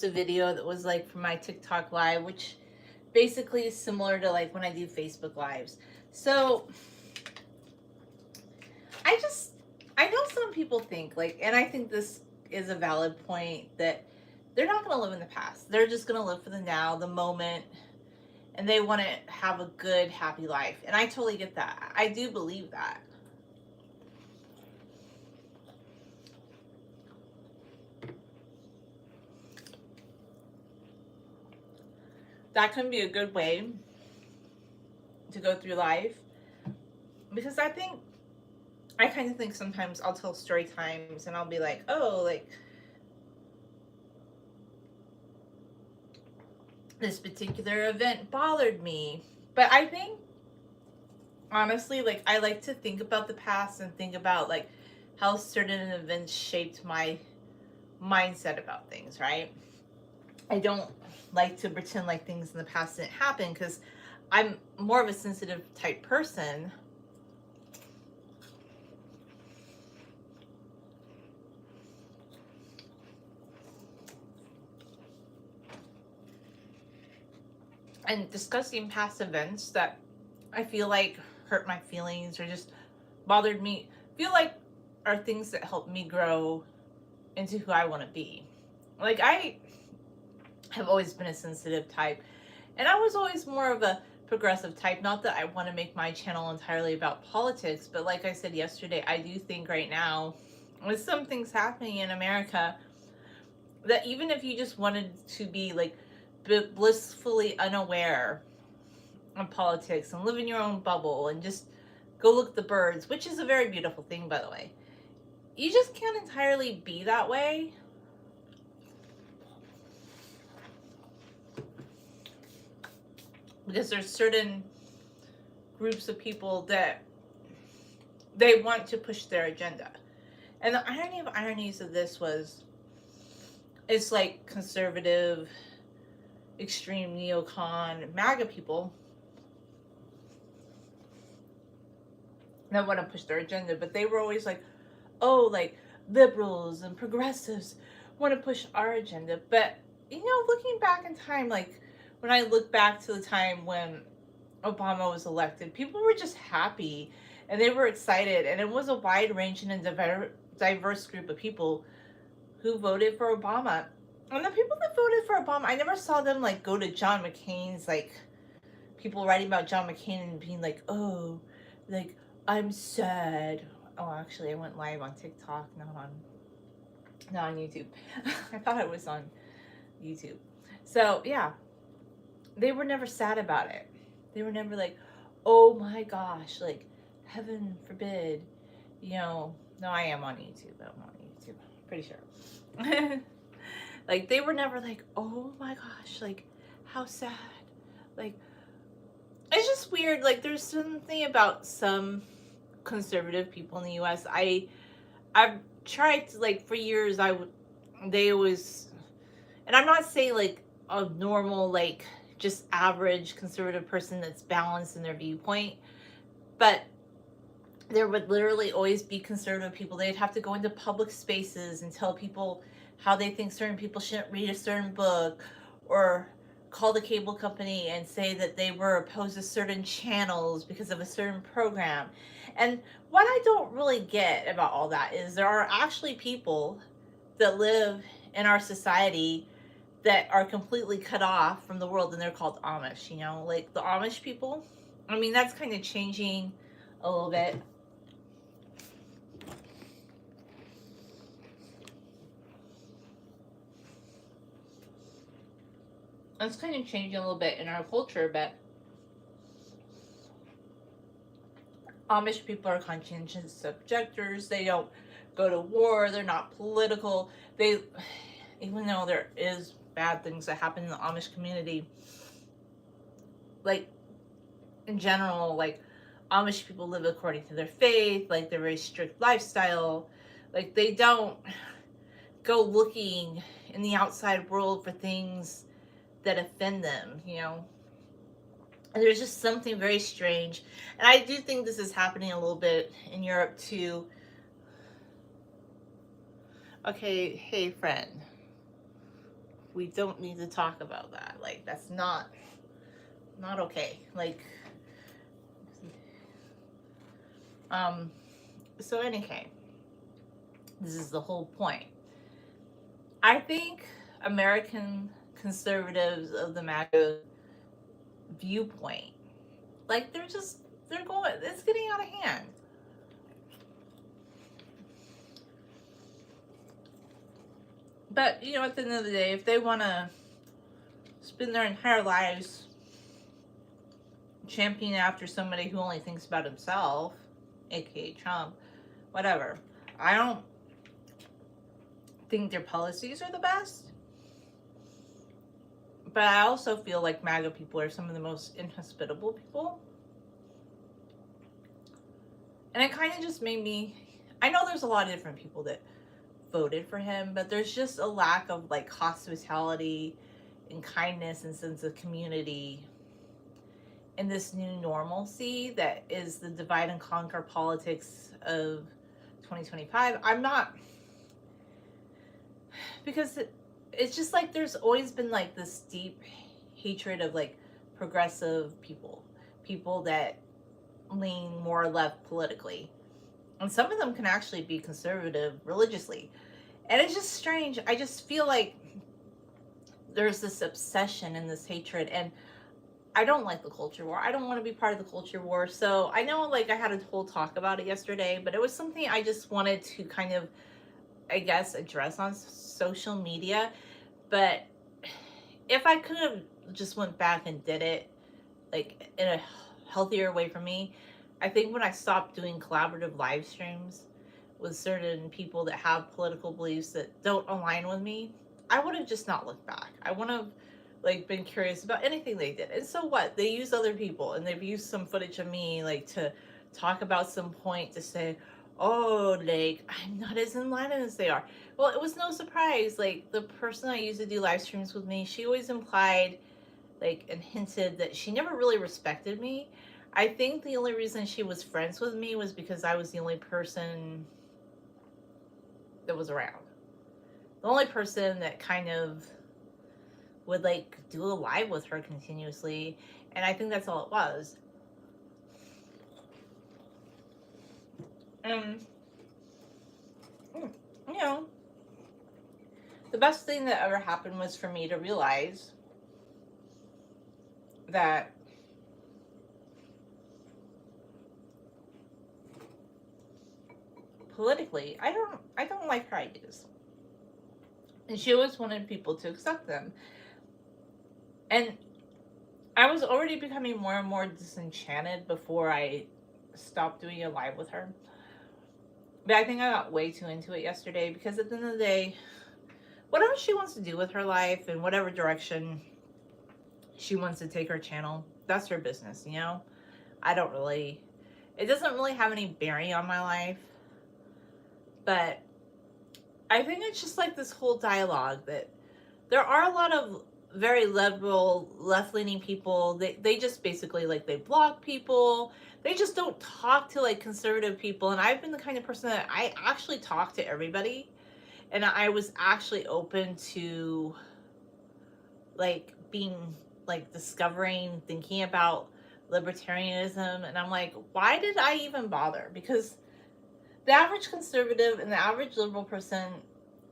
a video that was like from my TikTok live, which basically is similar to like when I do Facebook lives. So I just, I know some people think like, and I think this is a valid point, that they're not going to live in the past. They're just going to live for the now, the moment, and they want to have a good, happy life. And I totally get that. I do believe that. That can be a good way to go through life, because I kind of think sometimes I'll tell story times and I'll be like, oh, like this particular event bothered me. But I think honestly, like I like to think about the past and think about like how certain events shaped my mindset about things, right? I don't like to pretend like things in the past didn't happen, because I'm more of a sensitive type person. And discussing past events that I feel like hurt my feelings or just bothered me, feel like are things that help me grow into who I want to be. Like I have always been a sensitive type, and I was always more of a progressive type. Not that I want to make my channel entirely about politics, but like I said yesterday, I do think right now, with some things happening in America, that even if you just wanted to be like blissfully unaware of politics and live in your own bubble and just go look at the birds, which is a very beautiful thing, by the way, you just can't entirely be that way. Because there's certain groups of people that they want to push their agenda. And the irony of ironies of this was, it's like conservative, extreme neocon, MAGA people that want to push their agenda, but they were always like, oh, like liberals and progressives want to push our agenda. But, you know, looking back in time, like when I look back to the time when Obama was elected, people were just happy and they were excited, and it was a wide ranging and diverse group of people who voted for Obama. And the people that voted for Obama, I never saw them like go to John McCain's, like people writing about John McCain and being like, oh, like I'm sad. Oh, actually, I went live on TikTok, not on YouTube. I thought I was on YouTube. So yeah, they were never sad about it. They were never like, oh my gosh, like heaven forbid, you know. No, I am on YouTube. I'm on YouTube. Pretty sure. Like they were never like, oh my gosh, like how sad. Like it's just weird. Like there's something about some conservative people in the US. I've tried to, like for years they always, and I'm not saying like a normal, like just average conservative person that's balanced in their viewpoint, but there would literally always be conservative people. They'd have to go into public spaces and tell people how they think certain people shouldn't read a certain book, or call the cable company and say that they were opposed to certain channels because of a certain program. And what I don't really get about all that is there are actually people that live in our society that are completely cut off from the world, and they're called Amish, you know, like the Amish people. I mean, that's kind of changing a little bit. It's kind of changing a little bit in our culture, but Amish people are conscientious objectors. They don't go to war. They're not political. They, even though there is bad things that happen in the Amish community, like in general, like Amish people live according to their faith. Like they're very strict lifestyle. Like they don't go looking in the outside world for things that offend them, you know. And there's just something very strange. And I do think this is happening a little bit in Europe too. Okay, hey friend. we don't need to talk about that. Like, that's not okay. Like, so anyway, this is the whole point. I think American conservatives of the MAGA viewpoint, like, they're going, it's getting out of hand. But, you know, at the end of the day, if they want to spend their entire lives championing after somebody who only thinks about himself, aka Trump, whatever, I don't think their policies are the best. But I also feel like MAGA people are some of the most inhospitable people. And it kind of just made me, I know there's a lot of different people that voted for him, but there's just a lack of like hospitality and kindness and sense of community in this new normalcy that is the divide and conquer politics of 2025. I'm not, because it's just like there's always been like this deep hatred of like progressive people that lean more left politically, and some of them can actually be conservative religiously, and it's just strange. I just feel like there's this obsession and this hatred, and I don't like the culture war. I don't want to be part of the culture war. So I know, like, I had a whole talk about it yesterday, but it was something I just wanted to kind of, I guess, address on social media. But if I could have just went back and did it, like, in a healthier way for me, I think when I stopped doing collaborative live streams with certain people that have political beliefs that don't align with me, I would have just not looked back. I would have, like, been curious about anything they did. And so what? They use other people, and they've used some footage of me, like, to talk about some point to say, oh, like, I'm not as enlightened as they are. Well, it was no surprise. Like, the person I used to do live streams with me, she always implied, like, and hinted that she never really respected me. I think the only reason she was friends with me was because I was the only person that was around. The only person that kind of would, like, do a live with her continuously. And I think that's all it was. You know, the best thing that ever happened was for me to realize that politically, I don't like her ideas. And she always wanted people to accept them. And I was already becoming more and more disenchanted before I stopped doing a live with her. But I think I got way too into it yesterday, because at the end of the day, whatever she wants to do with her life and whatever direction she wants to take her channel, that's her business, you know? It doesn't really have any bearing on my life. But I think it's just like this whole dialogue that there are a lot of very liberal, left-leaning people. They just basically, like, they block people. They just don't talk to, like, conservative people. And I've been the kind of person that I actually talk to everybody. And I was actually open to, like, being, like, discovering, thinking about libertarianism. And I'm like, why did I even bother? Because the average conservative and the average liberal person,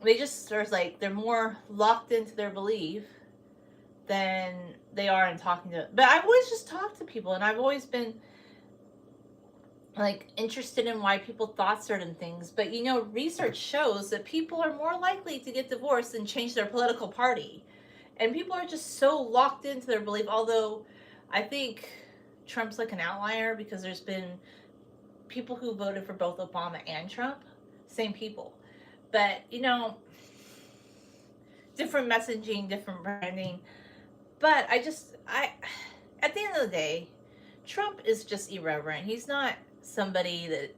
they just are like, they're more locked into their belief than they are in talking to. But I've always just talked to people, and I've always been, like, interested in why people thought certain things. But, you know, research shows that people are more likely to get divorced and change their political party. And people are just so locked into their belief. Although I think Trump's like an outlier, because there's been people who voted for both Obama and Trump, same people. But, you know, different messaging, different branding. But at the end of the day, Trump is just irreverent. He's not somebody that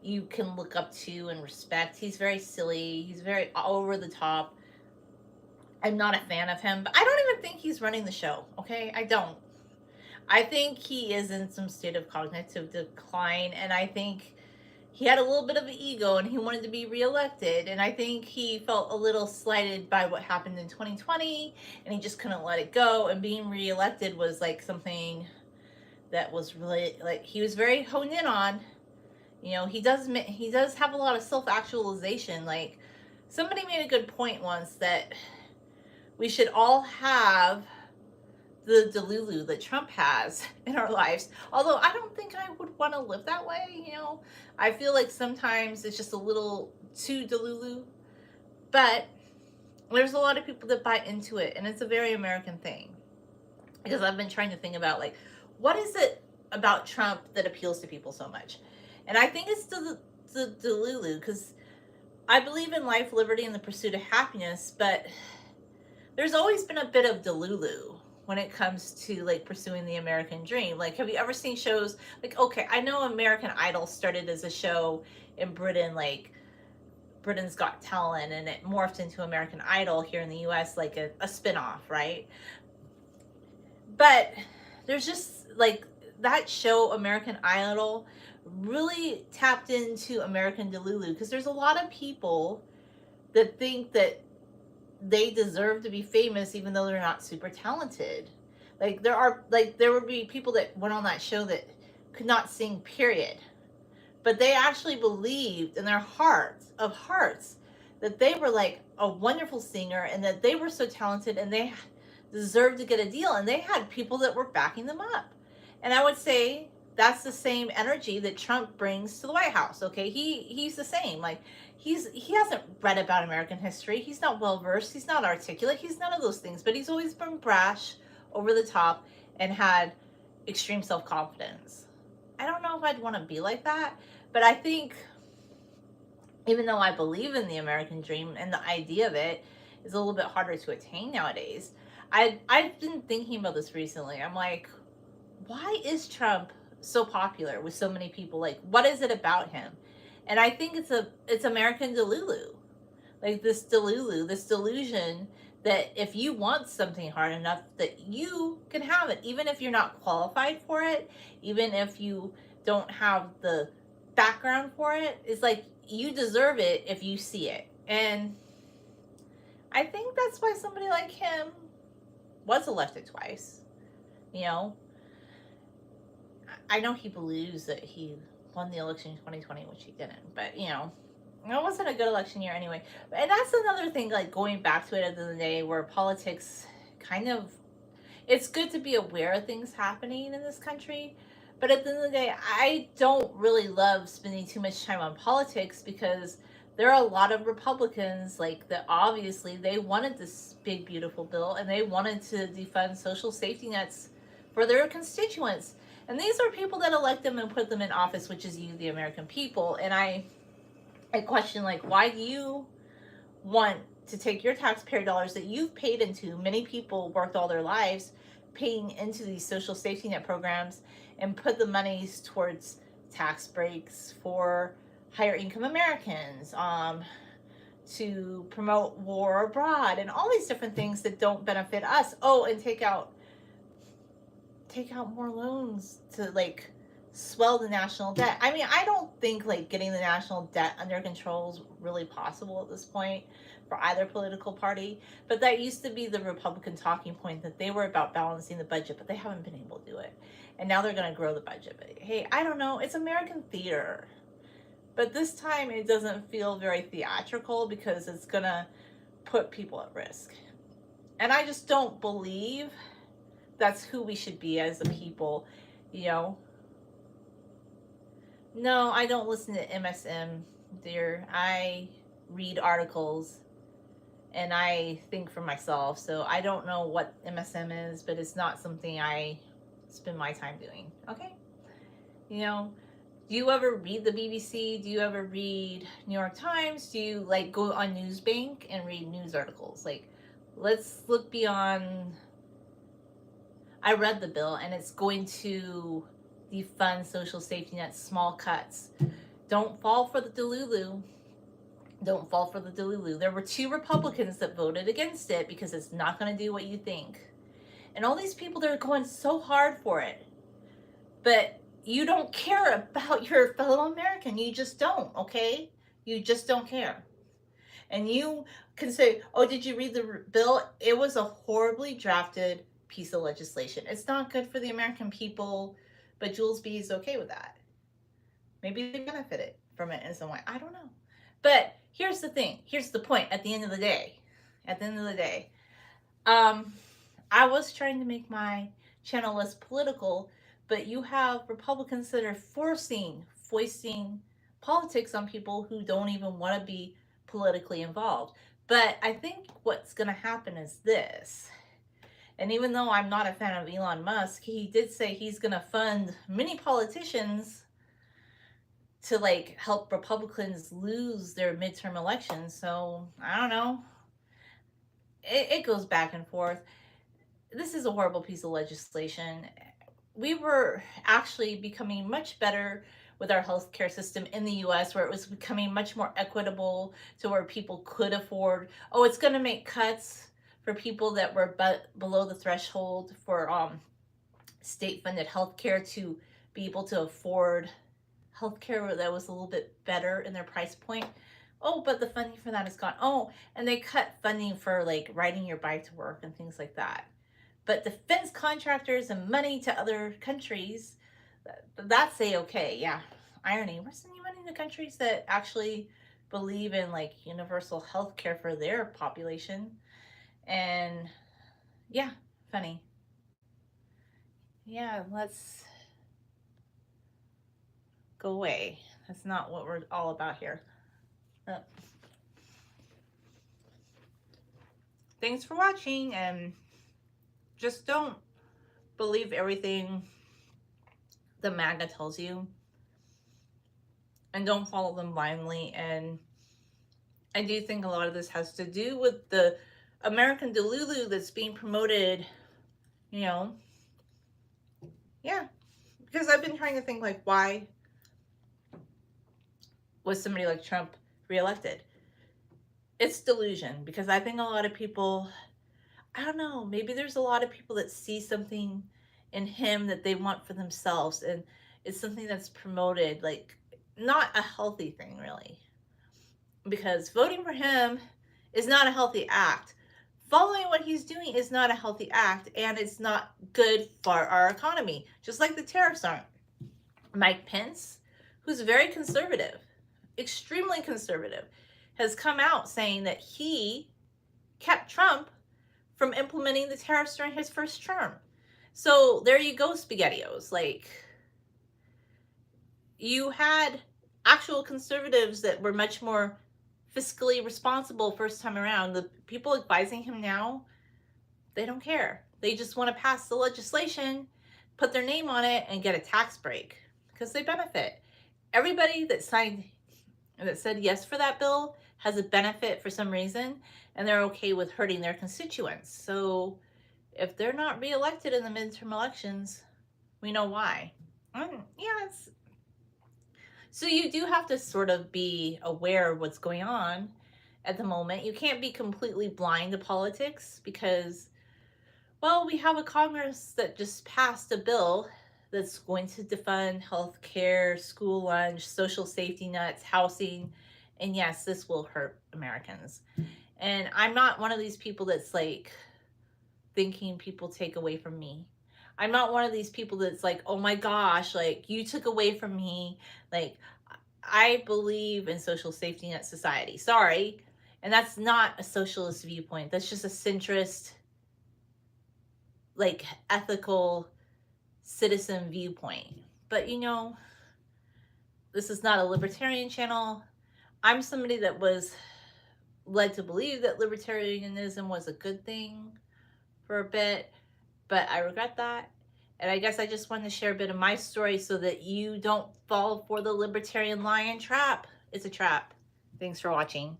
you can look up to and respect. He's very silly. He's very over the top. I'm not a fan of him, but I don't even think he's running the show, okay? I don't. I think he is in some state of cognitive decline, and I think he had a little bit of an ego and he wanted to be reelected. And I think he felt a little slighted by what happened in 2020 and he just couldn't let it go. And being reelected was like something that was really like he was very honed in on. You know, he does have a lot of self-actualization. Like somebody made a good point once that we should all have the delulu that Trump has in our lives. Although I don't think I would want to live that way, you know. I feel like sometimes it's just a little too delulu. But there's a lot of people that buy into it, and it's a very American thing. Because I've been trying to think about like what is it about Trump that appeals to people so much? And I think it's the delulu because I believe in life, liberty, and the pursuit of happiness, but there's always been a bit of delulu when it comes to like pursuing the American dream. Like, have you ever seen shows like, okay, I know American Idol started as a show in Britain, like Britain's Got Talent, and it morphed into American Idol here in the US, like a spin-off, right? But there's just like that show, American Idol, really tapped into American Delulu because there's a lot of people that think that they deserve to be famous even though they're not super talented. Like there would be people that went on that show that could not sing, period. But they actually believed in their hearts of hearts that they were like a wonderful singer and that they were so talented and they deserved to get a deal, and they had people that were backing them up. And I would say that's the same energy that Trump brings to the White House. Okay, he's the same. Like he hasn't read about American history. He's not well versed. He's not articulate. He's none of those things. But he's always been brash, over the top, and had extreme self confidence. I don't know if I'd want to be like that, but I think even though I believe in the American dream and the idea of it is a little bit harder to attain nowadays. I've been thinking about this recently. I'm like, why is Trump so popular with so many people? Like, what is it about him? And I think it's American delulu. Like this delulu, this delusion that if you want something hard enough that you can have it, even if you're not qualified for it, even if you don't have the background for it, it's like you deserve it if you see it. And I think that's why somebody like him was elected twice. You know, I know he believes that he won the election in 2020, which he didn't, but you know, it wasn't a good election year anyway. And that's another thing, like going back to it at the end of the day, where politics kind of, it's good to be aware of things happening in this country, but at the end of the day, I don't really love spending too much time on politics because there are a lot of Republicans like that obviously they wanted this big beautiful bill and they wanted to defund social safety nets for their constituents. And these are people that elect them and put them in office, which is you, the American people. And I question, like, why do you want to take your taxpayer dollars that you've paid into? Many people worked all their lives paying into these social safety net programs and put the monies towards tax breaks for higher income Americans, to promote war abroad and all these different things that don't benefit us. Oh, and take out more loans to like swell the national debt. I mean, I don't think like getting the national debt under control is really possible at this point for either political party, but that used to be the Republican talking point, that they were about balancing the budget, but they haven't been able to do it. And now they're going to grow the budget. But hey, I don't know, it's American theater. But this time it doesn't feel very theatrical because it's going to put people at risk. And I just don't believe that's who we should be as a people, you know. No, I don't listen to MSM, dear. I read articles and I think for myself. So I don't know what MSM is, but it's not something I spend my time doing. Okay? You know, do you ever read the BBC? Do you ever read New York Times? Do you like go on Newsbank and read news articles? Like, let's look beyond. I read the bill and it's going to defund social safety nets, small cuts. Don't fall for the delulu. Don't fall for the delulu. There were 2 Republicans that voted against it because it's not going to do what you think. And all these people, they're going so hard for it. But you don't care about your fellow American. You just don't, okay? You just don't care. And you can say, oh, did you read the bill? It was a horribly drafted piece of legislation. It's not good for the American people, but Jules B is okay with that. Maybe they benefited from it in some way. I don't know. But here's the thing. Here's the point at the end of the day. At the end of the day, um, I was trying to make my channel less political, but you have Republicans that are foisting politics on people who don't even want to be politically involved. But I think what's going to happen is this. And even though I'm not a fan of Elon Musk, he did say he's going to fund many politicians to like help Republicans lose their midterm elections. So I don't know. It goes back and forth. This is a horrible piece of legislation. We were actually becoming much better with our healthcare system in the US, where it was becoming much more equitable to where people could afford. Oh, it's going to make cuts for people that were below the threshold for state funded healthcare to be able to afford healthcare that was a little bit better in their price point. Oh, but the funding for that is gone. Oh, and they cut funding for like riding your bike to work and things like that. But defense contractors and money to other countries, that's okay. Yeah, irony. We're sending money to countries that actually believe in like universal health care for their population. And yeah, funny. Yeah, let's go away. That's not what we're all about here. Uh, Thanks for watching, and just don't believe everything the MAGA tells you, and don't follow them blindly. And I do think a lot of this has to do with the American Delulu that's being promoted, you know. Yeah, because I've been trying to think, like, why was somebody like Trump reelected? It's delusion, because I think a lot of people, I don't know, maybe there's a lot of people that see something in him that they want for themselves, and it's something that's promoted, like, not a healthy thing, really. Because voting for him is not a healthy act. Following what he's doing is not a healthy act, and it's not good for our economy, just like the tariffs aren't. Mike Pence, who's very conservative, extremely conservative, has come out saying that he kept Trump from implementing the tariffs during his first term. So there you go, SpaghettiOs. Like, you had actual conservatives that were much more fiscally responsible first time around. The people advising him now, they don't care. They just want to pass the legislation, put their name on it, and get a tax break because they benefit. Everybody that signed, that said yes for that bill, has a benefit for some reason, and they're okay with hurting their constituents. So if they're not reelected in the midterm elections, we know why. Yeah, so you do have to sort of be aware of what's going on at the moment. You can't be completely blind to politics because, well, we have a Congress that just passed a bill that's going to defund health care, school lunch, social safety nets, housing. And yes, this will hurt Americans. And I'm not one of these people that's like thinking people take away from me. I'm not one of these people that's like, oh my gosh, like you took away from me. Like, I believe in social safety net society. Sorry. And that's not a socialist viewpoint. That's just a centrist, like ethical citizen viewpoint. But you know, this is not a libertarian channel. I'm somebody that was led to believe that libertarianism was a good thing for a bit, but I regret that. And I guess I just wanted to share a bit of my story so that you don't fall for the libertarian lion trap. It's a trap. Thanks for watching.